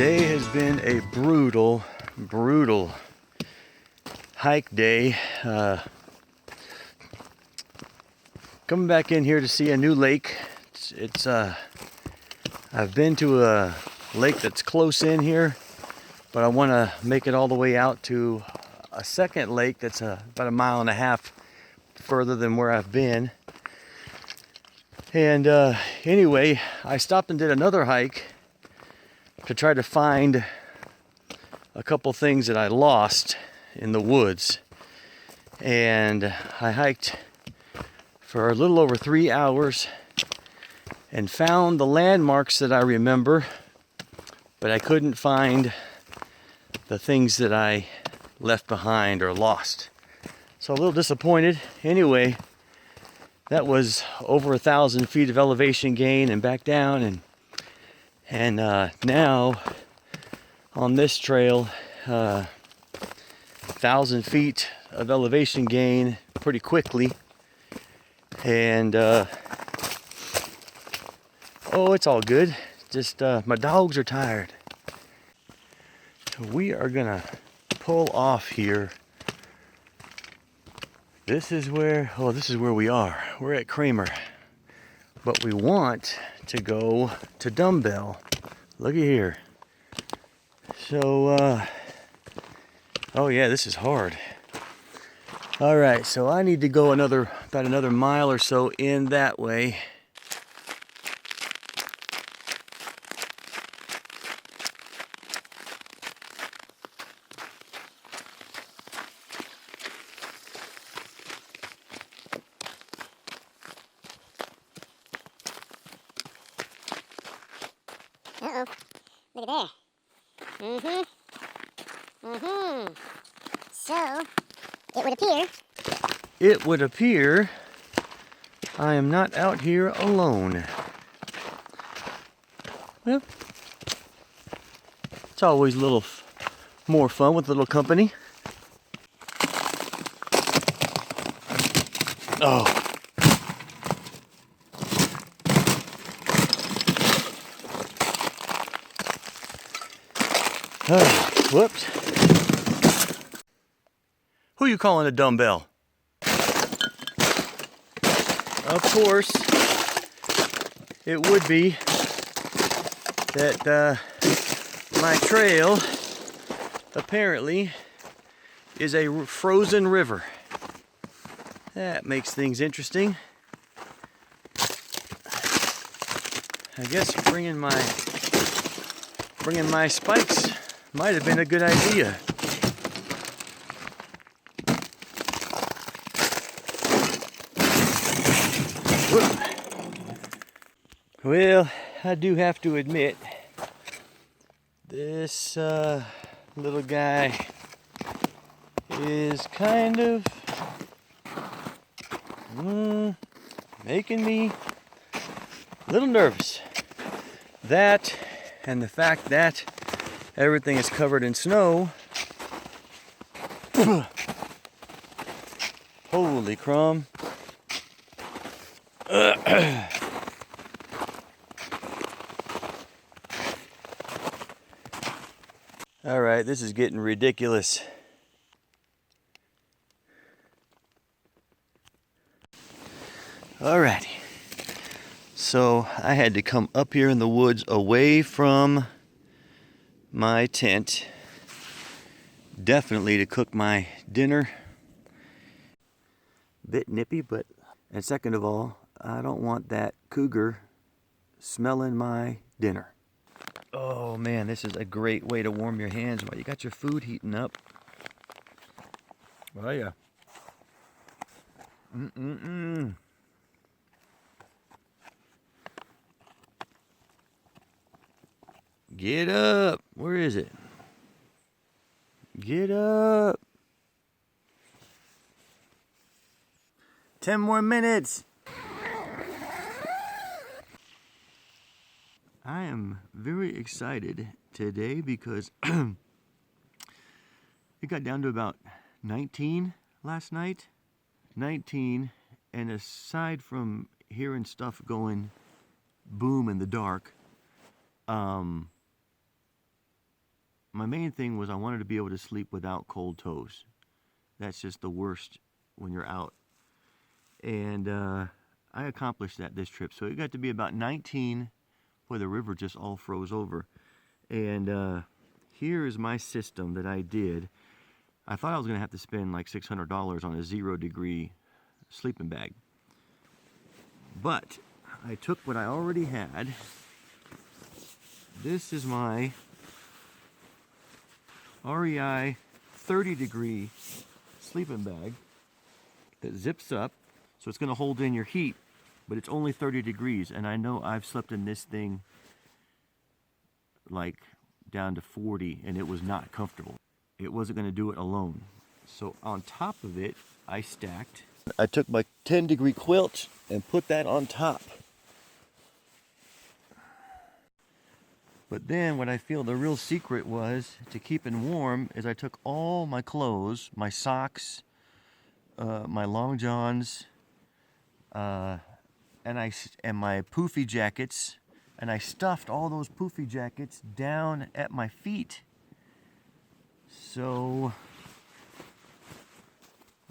Today has been a brutal hike day. Coming back in here to see a new lake. I've been to a lake that's close in here, but I want to make it all the way out to a second lake that's about a mile and a half further than where I've been. And anyway, I stopped and did another hike to try to find a couple things that I lost in the woods. And I hiked for a little over 3 hours and found the landmarks that I remember, but I couldn't find the things that I left behind or lost. So a little disappointed. Anyway, that was over 1,000 feet of elevation gain and back down, and now on this trail, 1,000 feet of elevation gain pretty quickly, and oh, it's all good. Just my dogs are tired. So we are gonna pull off here. This is where we are. We're at Kramer, but we want to go to Dumbbell. Look at here. So, oh yeah, this is hard. All right, so I need to go about another mile or so in that way. Uh-oh, look at there. So, It would appear I am not out here alone. Well, it's always a little more fun with a little company. Oh. Whoops. Who you calling a dumbbell? Of course, it would be that my trail apparently is a frozen river. That makes things interesting. I guess bringing my spikes might have been a good idea. Whoop. Well, I do have to admit, this little guy is kind of making me a little nervous. That and the fact that everything is covered in snow. Holy crumb. All right, this is getting ridiculous. Alrighty. So I had to come up here in the woods away from my tent, definitely to cook my dinner. Bit nippy, and second of all, I don't want that cougar smelling my dinner. Oh man, this is a great way to warm your hands while you got your food heating up. Oh yeah. Get up. Where is it? Get up. 10 more minutes. I am very excited today because it got down to about 19 last night. 19, and aside from hearing stuff going boom in the dark, my main thing was I wanted to be able to sleep without cold toes. That's just the worst when you're out. And I accomplished that this trip. So it got to be about 19 where the river just all froze over. And here is my system that I did. I thought I was going to have to spend like $600 on a 0-degree sleeping bag. But I took what I already had. This is my REI 30-degree sleeping bag that zips up, so it's going to hold in your heat, but it's only 30 degrees, and I know I've slept in this thing like down to 40, and it was not comfortable. It wasn't going to do it alone. So on top of it, I took my 10-degree quilt and put that on top. But then what I feel the real secret was to keeping warm is I took all my clothes, my socks, my long johns, and my poofy jackets, and I stuffed all those poofy jackets down at my feet. So,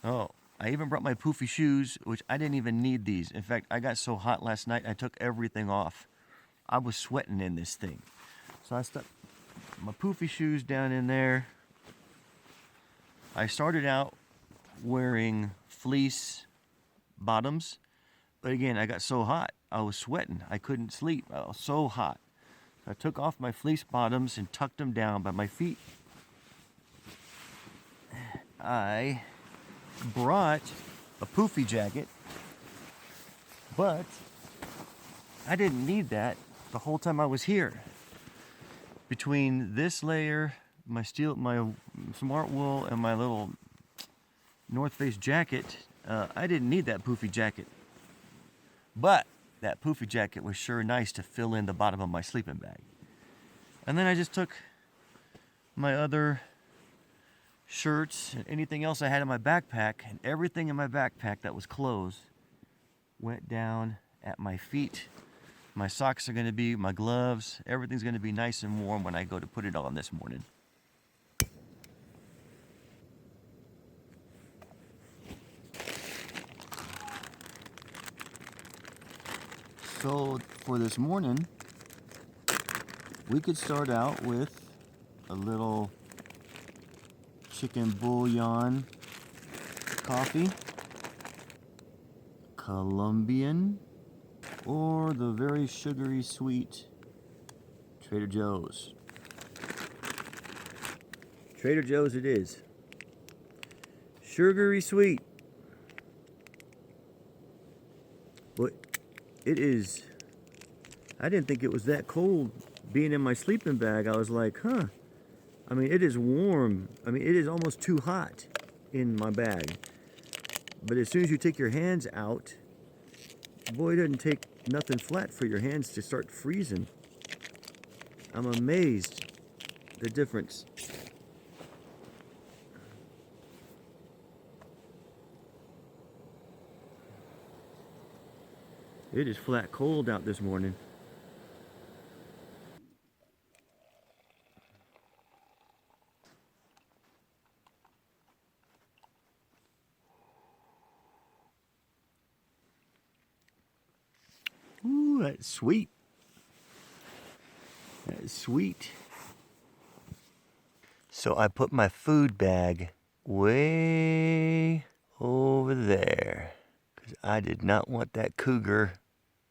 I even brought my poofy shoes, which I didn't even need these. In fact, I got so hot last night, I took everything off. I was sweating in this thing. So I stuck my poofy shoes down in there. I started out wearing fleece bottoms, but again, I got so hot, I was sweating. I couldn't sleep. I was so hot. I took off my fleece bottoms and tucked them down by my feet. I brought a poofy jacket, but I didn't need that the whole time I was here. Between this layer, my smart wool, and my little North Face jacket, I didn't need that poofy jacket. But that poofy jacket was sure nice to fill in the bottom of my sleeping bag. And then I just took my other shirts and anything else I had in my backpack, and everything in my backpack that was clothes went down at my feet. My socks are going to be, my gloves, everything's going to be nice and warm when I go to put it on this morning. So for this morning, we could start out with a little chicken bouillon coffee, Colombian, or the very sugary sweet Trader Joe's. Trader Joe's it is. Sugary sweet. But it is, I didn't think it was that cold being in my sleeping bag. I was like, huh. I mean, it is warm. I mean, it is almost too hot in my bag. But as soon as you take your hands out, boy, it doesn't take nothing flat for your hands to start freezing. I'm amazed the difference. It is flat cold out this morning. Ooh, that's sweet. That is sweet. So I put my food bag way over there because I did not want that cougar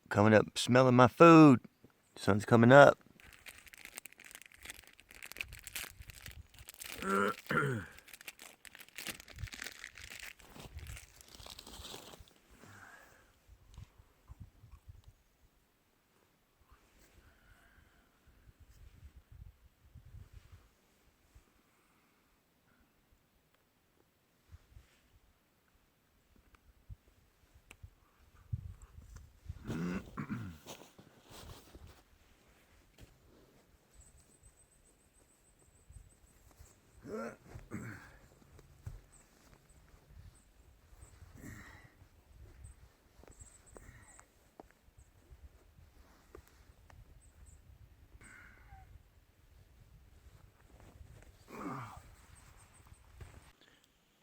coming up smelling my food. Sun's coming up.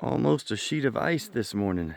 Almost a sheet of ice this morning.